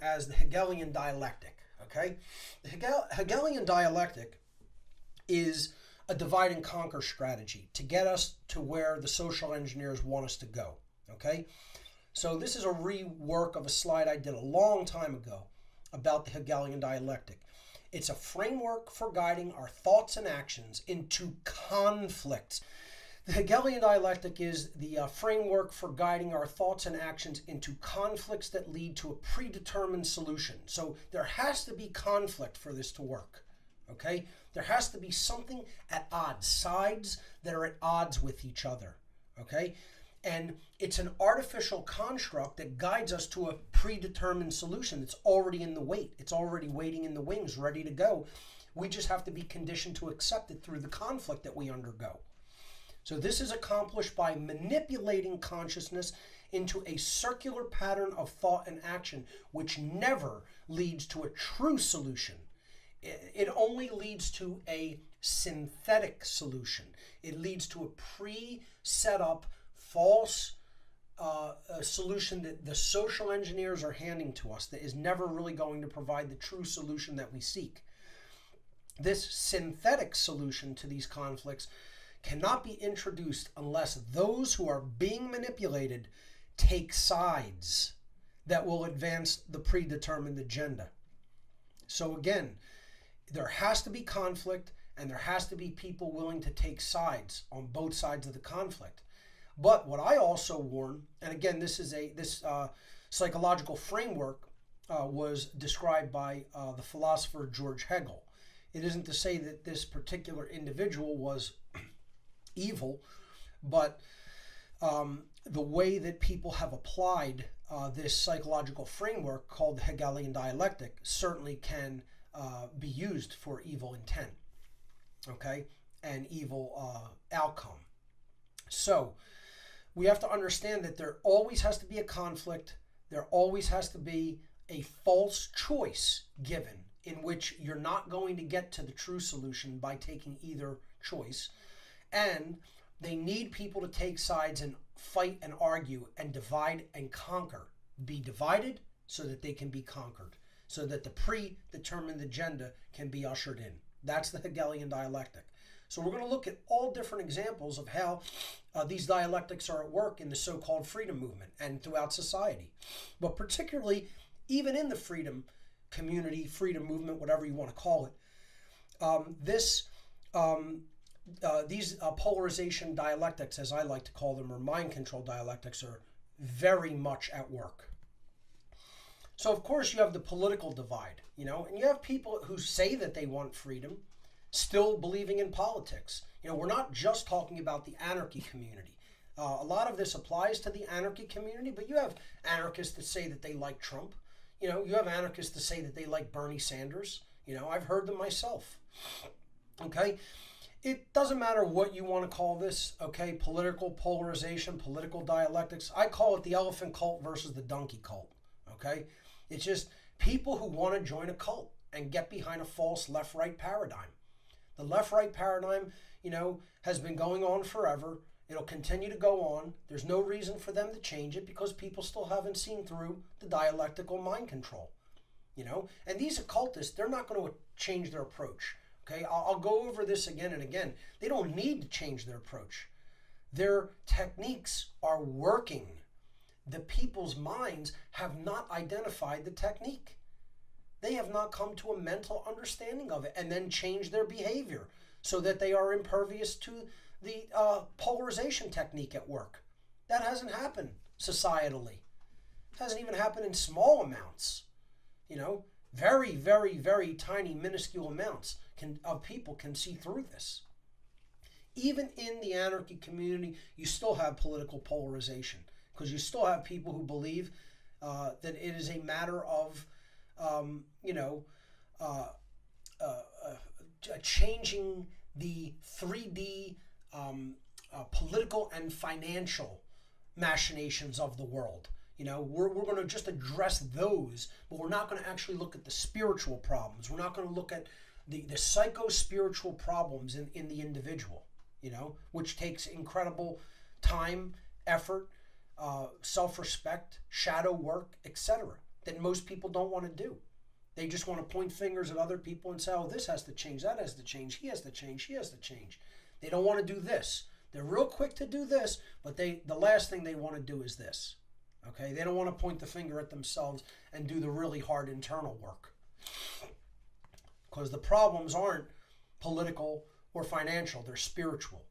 as the Hegelian dialectic. Okay, the Hegelian dialectic is a divide and conquer strategy to get us to where the social engineers want us to go. Okay, so this is a rework of a slide I did a long time ago about the Hegelian dialectic. It's a framework for guiding our thoughts and actions into conflicts. The Hegelian dialectic is the framework for guiding our thoughts and actions into conflicts that lead to a predetermined solution. So there has to be conflict for this to work, okay? There has to be something at odds, sides that are at odds with each other, okay? And it's an artificial construct that guides us to a predetermined solution. It's already in the wait. It's already waiting in the wings, ready to go. We just have to be conditioned to accept it through the conflict that we undergo. So this is accomplished by manipulating consciousness into a circular pattern of thought and action, which never leads to a true solution. It only leads to a synthetic solution. It leads to a pre-set up false solution that the social engineers are handing to us that is never really going to provide the true solution that we seek. This synthetic solution to these conflicts cannot be introduced unless those who are being manipulated take sides that will advance the predetermined agenda. So again, there has to be conflict, and there has to be people willing to take sides on both sides of the conflict. But what I also warn, and again, this psychological framework was described by the philosopher George Hegel. It isn't to say that this particular individual was evil, but the way that people have applied this psychological framework called the Hegelian dialectic certainly can be used for evil intent, okay, and evil outcome. So we have to understand that there always has to be a conflict. There always has to be a false choice given in which you're not going to get to the true solution by taking either choice. And they need people to take sides and fight and argue and divide and conquer. Be divided so that they can be conquered, so that the predetermined agenda can be ushered in. That's the Hegelian dialectic. So we're going to look at all different examples of how these dialectics are at work in the so-called freedom movement and throughout society. But particularly, even in the freedom community, freedom movement, whatever you want to call it, these polarization dialectics, as I like to call them, or mind control dialectics, are very much at work. So of course you have the political divide, and you have people who say that they want freedom, still believing in politics. We're not just talking about the anarchy community. A lot of this applies to the anarchy community, but you have anarchists that say that they like Trump. You have anarchists that say that they like Bernie Sanders. I've heard them myself. Okay? It doesn't matter what you want to call this, okay? Political polarization, political dialectics. I call it the elephant cult versus the donkey cult, okay? It's just people who want to join a cult and get behind a false left-right paradigm. The left-right paradigm, has been going on forever. It'll continue to go on. There's no reason for them to change it because people still haven't seen through the dialectical mind control, And these occultists, they're not going to change their approach. Okay, I'll go over this again and again. They don't need to change their approach. Their techniques are working. The people's minds have not identified the technique. They have not come to a mental understanding of it and then changed their behavior so that they are impervious to the polarization technique at work. That hasn't happened societally. It hasn't even happened in small amounts. Very, very, very tiny, minuscule amounts of people can see through this. Even in the anarchy community, you still have political polarization because you still have people who believe that it is a matter of, changing the 3D political and financial machinations of the world. We're going to just address those, but we're not going to actually look at the spiritual problems. We're not going to look at the psycho-spiritual problems in the individual, which takes incredible time, effort, self-respect, shadow work, etc. that most people don't want to do. They just want to point fingers at other people and say, oh, this has to change, that has to change, he has to change, she has to change. They don't want to do this. They're real quick to do this, but the last thing they want to do is this. Okay? They don't want to point the finger at themselves and do the really hard internal work. Because the problems aren't political or financial, they're spiritual.